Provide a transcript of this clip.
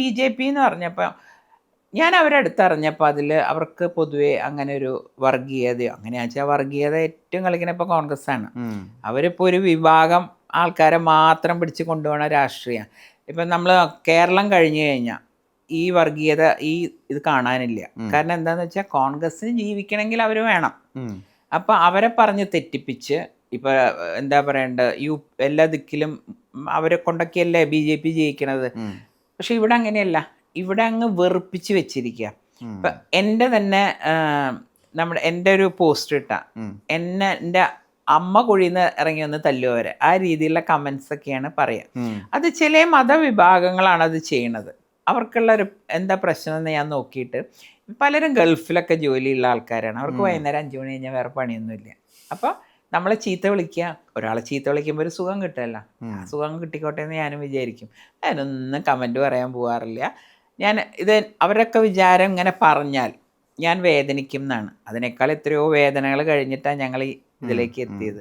BJP എന്ന് പറഞ്ഞപ്പോൾ ഞാൻ അവരടുത്തറിഞ്ഞപ്പോൾ അവർക്ക് പൊതുവെ അങ്ങനെ ഒരു വർഗീയതയോ അങ്ങനെയാ വെച്ചാൽ വർഗീയത ഏറ്റവും കളിക്കുന്ന ഇപ്പോൾ കോൺഗ്രസ് ആണ്. അവരിപ്പോൾ ഒരു വിഭാഗം ആൾക്കാരെ മാത്രം പിടിച്ച് കൊണ്ടുപോകണ രാഷ്ട്രീയം. ഇപ്പം നമ്മൾ കേരളം കഴിഞ്ഞു കഴിഞ്ഞാൽ ഈ വർഗീയത ഇത് കാണാനില്ല. കാരണം എന്താണെന്ന് വെച്ചാൽ കോൺഗ്രസ്സിന് ജീവിക്കണമെങ്കിൽ അവർ വേണം. അപ്പോൾ അവരെ പറഞ്ഞ് തെറ്റിപ്പിച്ച് ഇപ്പം എന്താ പറയണ്ട എല്ലാ ദിക്കിലും അവരെ കൊണ്ടൊക്കെയല്ലേ BJP ജയിക്കണത്. പക്ഷെ ഇവിടെ അങ്ങനെയല്ല. ഇവിടെ അങ്ങ് വെറുപ്പിച്ച് വെച്ചിരിക്കുക. ഇപ്പം എൻ്റെ തന്നെ എൻ്റെ ഒരു പോസ്റ്റ് ഇട്ട എൻ്റെ അമ്മ കുഴിന്ന് ഇറങ്ങി വന്ന് തല്ലുവരെ ആ രീതിയിലുള്ള കമൻസ് ഒക്കെയാണ് പറയുക. അത് ചില മതവിഭാഗങ്ങളാണ് അത് ചെയ്യണത്. അവർക്കുള്ള ഒരു എന്താ പ്രശ്നം എന്ന് ഞാൻ നോക്കിയിട്ട്, പലരും ഗൾഫിലൊക്കെ ജോലിയുള്ള ആൾക്കാരാണ്. അവർക്ക് വൈകുന്നേരം 5 മണി കഴിഞ്ഞാൽ വേറെ പണിയൊന്നുമില്ല. അപ്പോൾ നമ്മളെ ചീത്ത വിളിക്കുക, ഒരാളെ ചീത്ത വിളിക്കുമ്പോൾ ഒരു സുഖം കിട്ടുമല്ലോ. ആ സുഖം കിട്ടിക്കോട്ടെ എന്ന് ഞാനും വിചാരിക്കും. അതിനൊന്നും കമൻറ്റ് പറയാൻ പോകാറില്ല. അവരൊക്കെ വിചാരം ഇങ്ങനെ പറഞ്ഞാൽ ഞാൻ വേദനിക്കും എന്നാണ്. അതിനേക്കാൾ എത്രയോ വേദനകൾ കഴിഞ്ഞിട്ടാണ് ഞങ്ങൾ ഇതിലേക്ക് എത്തിയത്.